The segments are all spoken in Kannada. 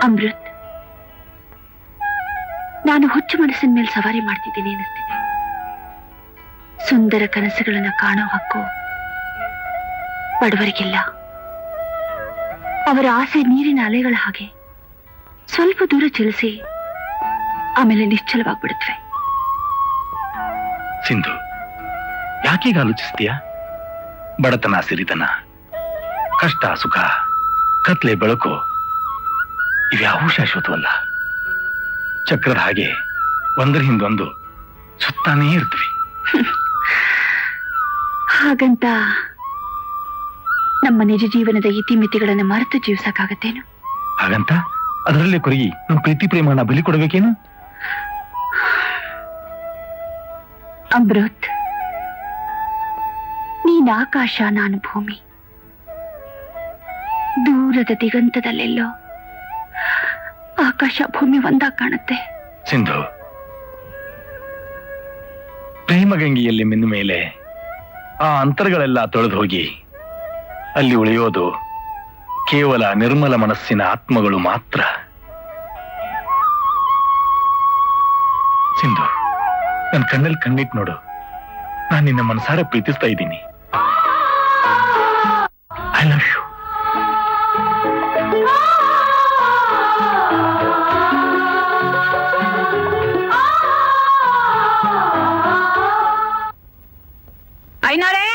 ಅಮೃತ್, ನಾನು ಹುಚ್ಚು ಮನಸ್ಸಿನ ಮೇಲೆ ಸವಾರಿ ಮಾಡ್ತಿದ್ದೀನಿ ಅನಿಸ್ತಿದೆ. ಸುಂದರ ಕನಸುಗಳನ್ನ ಕಾಣೋ ಹಕ್ಕು ಬಡವರಿಗಿಲ್ಲ. ಅವರ ಆಸೆ ನೀರಿನ ಅಲೆಗಳ ಹಾಗೆ ಸ್ವಲ್ಪ ದೂರ ಚಲಿಸಿ ಆಮೇಲೆ ನಿಶ್ಚಲವಾಗ್ಬಿಡುತ್ತವೆ. ಸಿಂಧು, ಯಾಕೀಗ ಆಲೋಚಿಸ್ತೀಯ? ಬಡತನ ಸಿರಿತನ, ಕಷ್ಟ ಸುಖ, ಕತ್ಲೆ ಬೆಳಕು ಇವ್ಯಾವೂ ಶಾಶ್ವತವಲ್ಲ. ಚಕ್ರದ ಹಾಗೆ ಒಂದರ ಹಿಂದೊಂದು ಸುತ್ತಾನೇ ಇರ್ತೀವಿ. ಹಾಗಂತ ನಮ್ಮ ನಿಜ ಜೀವನದ ಇತಿಮಿತಿಗಳನ್ನು ಮರೆತು ಜೀವಿಸಕ್ಕಾಗತ್ತೇನು? ಹಾಗಂತ ಅದರಲ್ಲೇ ಕೊರಗಿ ನಮ್ಮ ಪ್ರೀತಿ ಪ್ರೇಮನ ಬಲಿ ಕೊಡಬೇಕೇನು? ಅಮೃತ್, ನೀನ್ ಆಕಾಶ, ನಾನು ಭೂಮಿ. ದೂರದ ದಿಗಂತದಲ್ಲೆಲ್ಲೋ ಆಕಾಶ ಭೂಮಿ ಒಂದಾಗ ಕಾಣುತ್ತೆ. ಸಿಂಧು, ಪ್ರೇಮಗಂಗೆಯಲ್ಲಿ ಮಿಂದ ಮೇಲೆ ಆ ಅಂತರಗಳೆಲ್ಲ ತೊಳೆದು ಹೋಗಿ ಅಲ್ಲಿ ಉಳಿಯೋದು ಕೇವಲ ನಿರ್ಮಲ ಮನಸ್ಸಿನ ಆತ್ಮಗಳು ಮಾತ್ರ. ಸಿಂಧು, ನನ್ನ ಕಣ್ಣಲ್ಲಿ ಕಣ್ಣಿಟ್ಟು ನೋಡು. ನಾನು ನಿನ್ನ ಮನಸಾರ ಪ್ರೀತಿಸ್ತಾ ಇದ್ದೀನಿ. I love you. ಐನೋರೇ,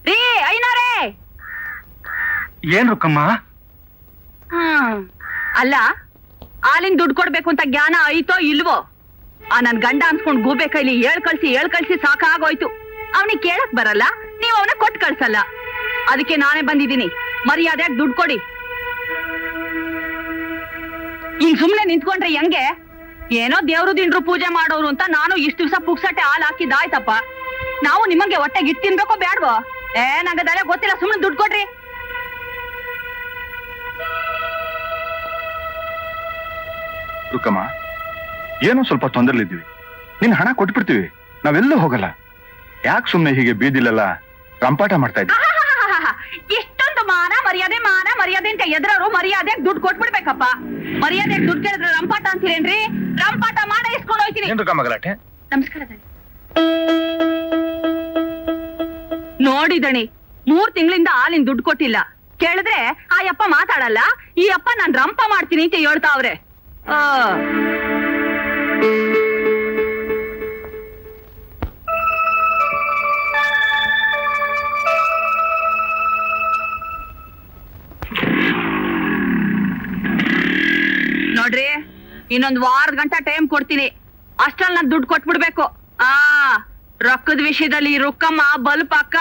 ರೀ ಐನೋರೇ. ಏನ್ ರುಕ್ಕಮ್ಮ? ಅಲ್ಲ, ಹಾಲಿನ ದುಡ್ಡು ಕೊಡ್ಬೇಕು ಅಂತ ಜ್ಞಾನ ಐತೋ ಇಲ್ವೋ? ಆ ನನ್ ಗಂಡ ಅನ್ಸ್ಕೊಂಡ್ ಗೂಬೆ ಕೈಲಿ ಹೇಳ್ ಕಳ್ಸಿ ಸಾಕಾಗೋಯ್ತು. ಅವನಿಗೆ ಕೇಳಕ್ ಬರಲ್ಲ, ನೀವ್ ಅವನ ಕೊಟ್ಟು ಕಳ್ಸಲ್ಲ. ಅದಕ್ಕೆ ನಾನೇ ಬಂದಿದ್ದೀನಿ. ಮರ್ಯಾದೆಯಾಗಿ ದುಡ್ಡು ಕೊಡಿ. ಈಗ ಸುಮ್ನೆ ನಿಂತ್ಕೊಂಡ್ರೆ ಹೆಂಗೆ? ಏನೋ ದೇವ್ರು ದಿಂಡ್ರು ಪೂಜೆ ಮಾಡೋರು ಅಂತ ನಾನು ಇಷ್ಟು ದಿವಸ ಪುಕ್ಸಟ್ಟೆ ಹಾಲು ಹಾಕಿದ್ದಾಯ್ತಪ್ಪ. ನಾವು ನಿಮಗೆ ಹೊಟ್ಟೆಗೆ ಇಟ್ಟು ತಿನ್ಬೇಕೋ ಬೇಡ್ವೋ? ನಂಗದೆಲ್ಲ ಗೊತ್ತಿಲ್ಲ, ಸುಮ್ನೆ ದುಡ್ಡು ಕೊಡ್ರಿ. ರುಕ್ಕಮ್ಮ, ಏನೋ ಸ್ವಲ್ಪ ತೊಂದರೆಲಿದ್ದೀವಿ. ನಿನ್ ಹಣ ಕೊಟ್ಬಿಡ್ತೀವಿ, ನಾವೆಲ್ಲೂ ಹೋಗಲ್ಲ. ಯಾಕೆ ಸುಮ್ನೆ ಹೀಗೆ ಬೀದಿಲೆಲ್ಲ ರಂಪಾಟ ಮಾಡ್ತಾ ಇದ್ದೀವಿ? ಇಷ್ಟೊಂದು ಮಾನ ಮರ್ಯಾದೆ ಅಂತ ಎದ್ರವರು ಮರ್ಯಾದೆಗೆ ದುಡ್ಡು ಕೊಟ್ಬಿಡ್ಬೇಕಪ್ಪ. ಮರ್ಯಾದೆಗೆ ದುಡ್ಡು ಕೇಳಿದ್ರೆ ರಂಪಾಟ ಅಂತೀರೇನ್ರಿ? ರಂಪಾಟ ಮಾಡ ಇಸ್ಕೊಂಡು ಹೋಯ್ತೀನಿ. ಏನ್ ರುಕ್ಕಮ್ಮ ಗಲಾಟೆ? ನಮಸ್ಕಾರ ದಣಿ. ನೋಡಿ ದಣಿ, 3 ತಿಂಗಳಿಂದ ಹಾಲಿನ ದುಡ್ಡು ಕೊಟ್ಟಿಲ್ಲ. ಕೇಳಿದ್ರೆ ಆ ಯಪ್ಪ ಮಾತಾಡಲ್ಲ, ಈ ಅಪ್ಪ ನಾನ್ ರಂಪ ಮಾಡ್ತೀನಿ ಅಂತ ಹೇಳ್ತಾವ್ರೆ. ನೋಡ್ರಿ, ಇನ್ನೊಂದು ವಾರದ ಗಂಟ ಟೈಮ್ ಕೊಡ್ತೀನಿ. ಅಷ್ಟ್ರಲ್ಲಿ ನಾನು ದುಡ್ಡು ಕೊಟ್ಬಿಡ್ಬೇಕು. ರೊಕ್ಕದ ವಿಷಯದಲ್ಲಿ ರುಕ್ಕಮ್ಮ ಬಲ್ಪ್ ಅಕ್ಕ.